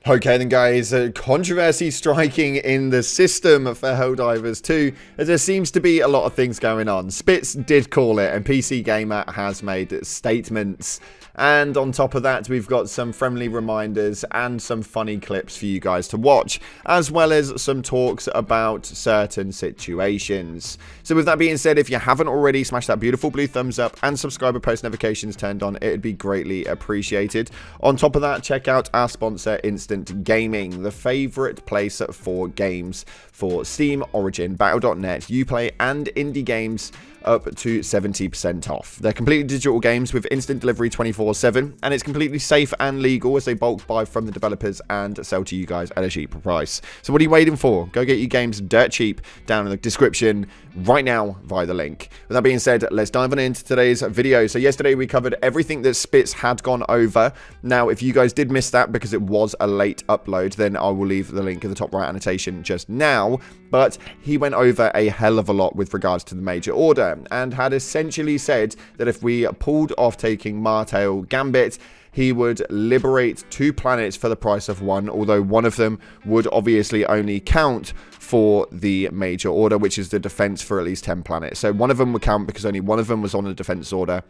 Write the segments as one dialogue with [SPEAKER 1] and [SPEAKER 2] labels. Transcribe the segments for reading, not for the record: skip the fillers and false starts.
[SPEAKER 1] Okay then guys, controversy striking in the system for Helldivers 2, as there seems to be a lot of things going on. Spitz did call it, and PC Gamer has made statements. And on top of that, we've got some friendly reminders and some funny clips for you guys to watch, as well as some talks about certain situations. So with that being said, if you haven't already, smash that beautiful blue thumbs up and subscribe with post notifications turned on. It'd be greatly appreciated. On top of that, check out our sponsor, Instant Gaming, the favorite place for games for Steam, Origin, Battle.net, Uplay, and indie games up to 70% off. They're completely digital games with instant delivery 24/7, and it's completely safe and legal as they bulk buy from the developers and sell to you guys at a cheaper price. So what are you waiting for? Go get your games dirt cheap down in the description right now via the link. With that being said, let's dive on into today's video. So yesterday we covered everything that Spitz had gone over. Now, if you guys did miss that because it was a late upload, then I will leave the link in the top right annotation just now. But he went over a hell of a lot with regards to the major order, and had essentially said that if we pulled off taking Martel Gambit, he would liberate 2 planets for the price of 1, although one of them would obviously only count for the major order, which is the defense for at least 10 planets. So one of them would count because only one of them was on a defense order.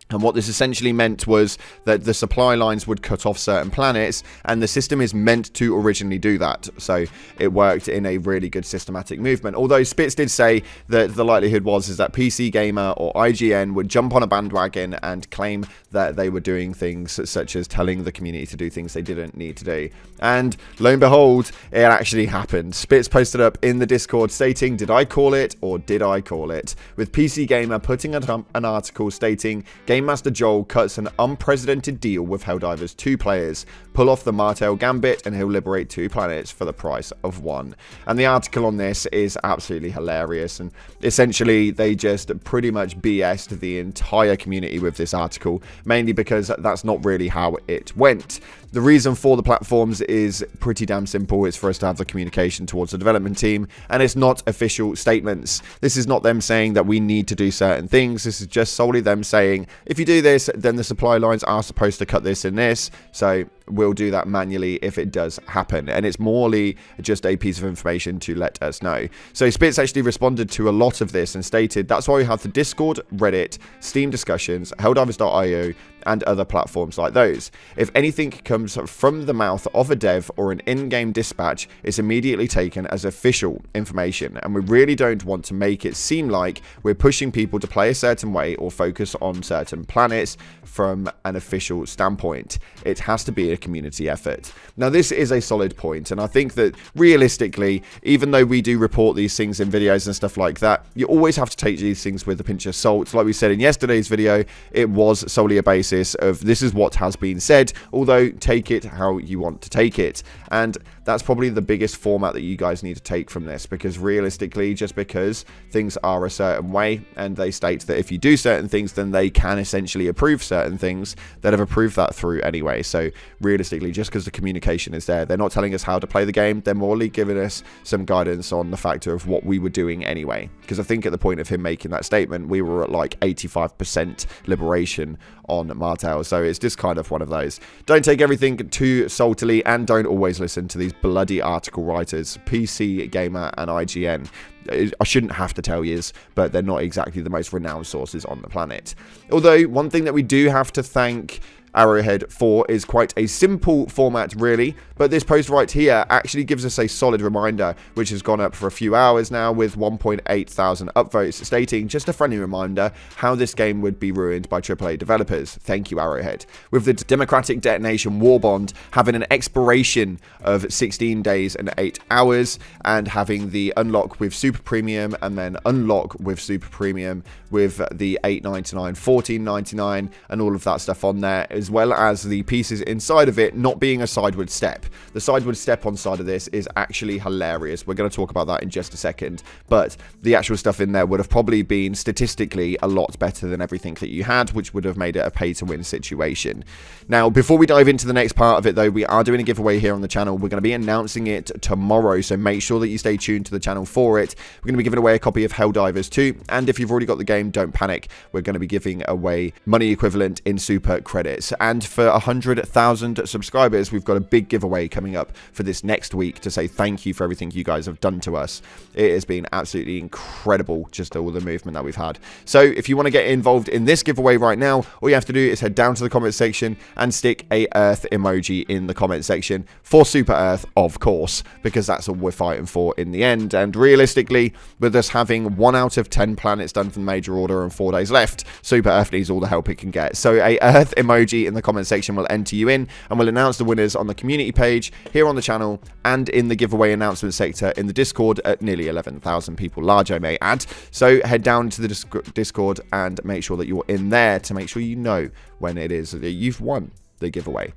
[SPEAKER 1] And what this essentially meant was that the supply lines would cut off certain planets, and the system is meant to originally do that. So it worked in a really good systematic movement. Although Spitz did say that the likelihood is that PC Gamer or IGN would jump on a bandwagon and claim that they were doing things such as telling the community to do things they didn't need to do. And lo and behold, it actually happened. Spitz posted up in the Discord stating, "Did I call it or did I call it?" With PC Gamer putting an article stating, Game Master Joel cuts an unprecedented deal with Helldivers 2 players. Pull off the Martel Gambit and he'll liberate 2 planets for the price of 1. And the article on this is absolutely hilarious. And essentially, they just pretty much BS'd the entire community with this article, mainly because that's not really how it went. The reason for the platforms is pretty damn simple. It's for us to have the communication towards the development team, and it's not official statements. This is not them saying that we need to do certain things. This is just solely them saying, if you do this, then the supply lines are supposed to cut this and this, so we'll do that manually if it does happen. And it's morely just a piece of information to let us know. So Spitz actually responded to a lot of this and stated, that's why we have the Discord, Reddit, Steam discussions, Helldivers.io, and other platforms like those. If anything comes from the mouth of a dev or an in-game dispatch, it's immediately taken as official information, and we really don't want to make it seem like we're pushing people to play a certain way or focus on certain planets from an official standpoint. It has to be a community effort. Now, this is a solid point, and I think that realistically, even though we do report these things in videos and stuff like that, you always have to take these things with a pinch of salt. Like we said in yesterday's video, it was solely a basis of this is what has been said, although take it how you want to take it. And that's probably the biggest format that you guys need to take from this, because realistically, just because things are a certain way and they state that if you do certain things, then they can essentially approve certain things that have approved that through anyway. So realistically, just because the communication is there, they're not telling us how to play the game, they're morely giving us some guidance on the factor of what we were doing anyway. Because I think at the point of him making that statement, we were at like 85% liberation on Martel. So it's just kind of one of those. Don't take everything too saltily, and don't always listen to these bloody article writers, PC Gamer and IGN. I shouldn't have to tell you, but they're not exactly the most renowned sources on the planet. Although, one thing that we do have to thank Arrowhead for is quite a simple format really, but this post right here actually gives us a solid reminder, which has gone up for a few hours now with 1.8 thousand upvotes, stating, just a friendly reminder how this game would be ruined by AAA developers. Thank you, Arrowhead. With the Democratic Detonation War Bond having an expiration of 16 days and 8 hours, and having the unlock with Super Premium and then unlock with Super Premium with the $8.99, $14.99 and all of that stuff on there, as well as the pieces inside of it not being a sideward step. The sideward step on side of this is actually hilarious. We're going to talk about that in just a second, but the actual stuff in there would have probably been statistically a lot better than everything that you had, which would have made it a pay-to-win situation. Now, before we dive into the next part of it though, we are doing a giveaway here on the channel. We're going to be announcing it tomorrow, so make sure that you stay tuned to the channel for it. We're going to be giving away a copy of Helldivers 2, and if you've already got the game, don't panic. We're going to be giving away money equivalent in super credits. And for 100,000 subscribers, we've got a big giveaway coming up for this next week to say thank you for everything you guys have done to us. It has been absolutely incredible, just all the movement that we've had. So if you want to get involved in this giveaway right now, all you have to do is head down to the comment section and stick a Earth emoji in the comment section for Super Earth, of course, because that's all we're fighting for in the end. And realistically, with us having 1 out of 10 planets done from the major order and 4 days left, Super Earth needs all the help it can get. So a Earth emoji in the comment section will enter you in, and we'll announce the winners on the community page here on the channel and in the giveaway announcement sector in the Discord at nearly 11,000 people large, I may add. So head down to the Discord and make sure that you're in there to make sure you know when it is that you've won the giveaway.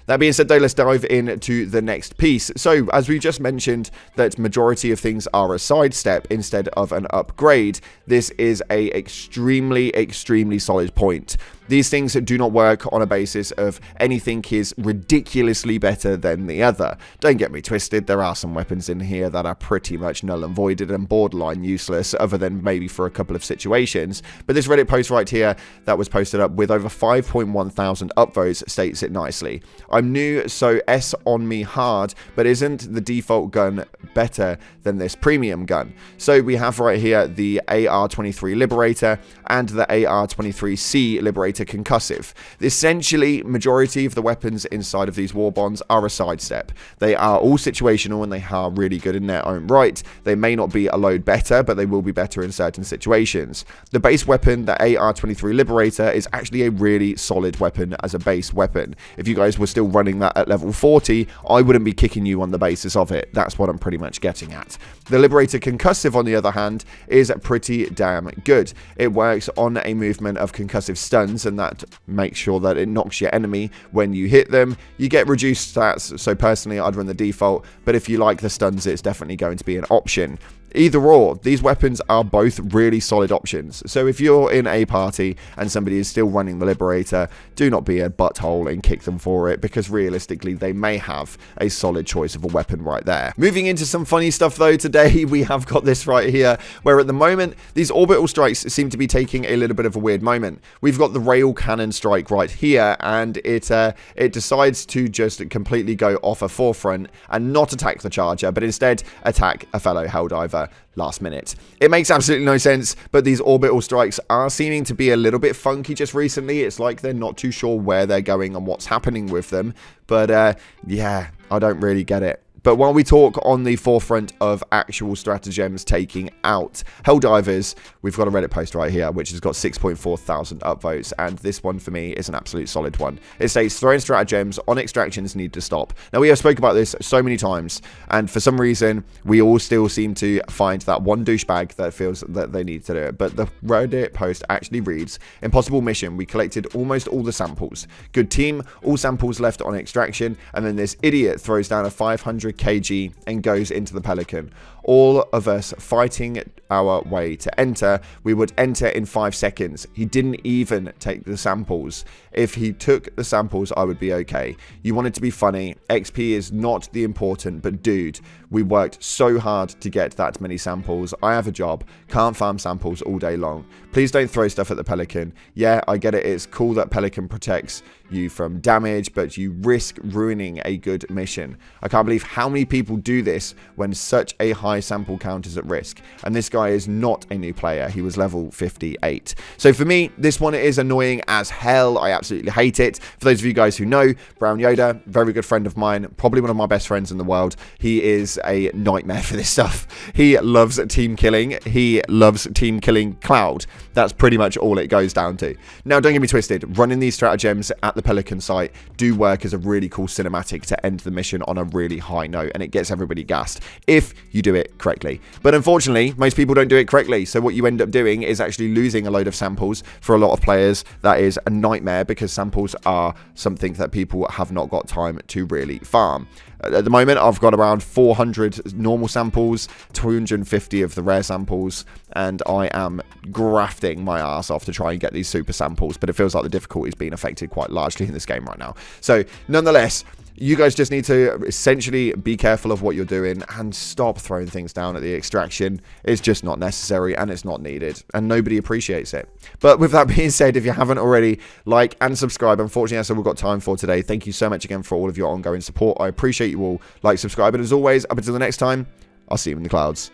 [SPEAKER 1] That being said, though, let's dive into the next piece. So, as we just mentioned, that majority of things are a sidestep instead of an upgrade. This is a extremely solid point. These things do not work on a basis of anything is ridiculously better than the other. Don't get me twisted, there are some weapons in here that are pretty much null and voided and borderline useless, other than maybe for a couple of situations. But this Reddit post right here that was posted up with over 5.1 thousand upvotes states it nicely. I'm new, so S on me hard, but isn't the default gun better than this premium gun? So we have right here the AR-23 Liberator and the AR-23C Liberator Concussive. Essentially, majority of the weapons inside of these war bonds are a sidestep. They are all situational and they are really good in their own right. They may not be a load better, but they will be better in certain situations. The base weapon, the AR-23 Liberator, is actually a really solid weapon as a base weapon. If you guys were still running that at level 40, I wouldn't be kicking you on the basis of it. That's what I'm pretty much getting at. The Liberator Concussive, on the other hand, is pretty damn good. It works on a movement of concussive stuns, and that makes sure that it knocks your enemy when you hit them. You get reduced stats, so personally I'd run the default, but if you like the stuns, it's definitely going to be an option. Either or, these weapons are both really solid options. So if you're in a party and somebody is still running the Liberator, do not be a butthole and kick them for it, because realistically they may have a solid choice of a weapon right there. Moving into some funny stuff though, today we have got this right here, where at the moment these orbital strikes seem to be taking a little bit of a weird moment. We've got the rail cannon strike right here, and it decides to just completely go off a forefront and not attack the charger, but instead attack a fellow Helldiver last minute. It makes absolutely no sense, but these orbital strikes are seeming to be a little bit funky just recently. It's like they're not too sure where they're going and what's happening with them, but yeah, I don't really get it. But while we talk on the forefront of actual stratagems taking out Helldivers, we've got a Reddit post right here which has got 6.4 thousand upvotes, and this one for me is an absolute solid one. It states, throwing stratagems on extractions need to stop. Now, we have spoken about this so many times, and for some reason we all still seem to find that one douchebag that feels that they need to do it. But the Reddit post actually reads, impossible mission, we collected almost all the samples. Good team, all samples left on extraction, and then this idiot throws down a 500 kg and goes into the Pelican. All of us fighting our way to enter. We would enter in 5 seconds. He didn't even take the samples. If he took the samples, I would be okay. You want it to be funny. XP is not the important, but dude, we worked so hard to get that many samples. I have a job. Can't farm samples all day long. Please don't throw stuff at the Pelican. Yeah, I get it. It's cool that Pelican protects you from damage, but you risk ruining a good mission. I can't believe how many people do this when such a high sample count is at risk. And this guy is not a new player. He was level 58. So for me, this one is annoying as hell. I absolutely hate it. For those of you guys who know, Brown Yoda, very good friend of mine, probably one of my best friends in the world. He is a nightmare for this stuff. He loves team killing. He loves team killing Cloud. That's pretty much all it goes down to. Now, don't get me twisted. Running these stratagems at the Pelican site do work as a really cool cinematic to end the mission on a really high note, and it gets everybody gassed if you do it correctly. But unfortunately, most people don't do it correctly, so what you end up doing is actually losing a load of samples. For a lot of players, that is a nightmare, because samples are something that people have not got time to really farm. At the moment, I've got around 400 normal samples, 250 of the rare samples, and I am grafting my ass off to try and get these super samples, but it feels like the difficulty is being affected quite largely in this game right now. So nonetheless, you guys just need to essentially be careful of what you're doing and stop throwing things down at the extraction. It's just not necessary and it's not needed, and nobody appreciates it. But with that being said, if you haven't already, like and subscribe. Unfortunately, that's all we've got time for today. Thank you so much again for all of your ongoing support. I appreciate you all. Like, subscribe, and as always, up until the next time, I'll see you in the clouds.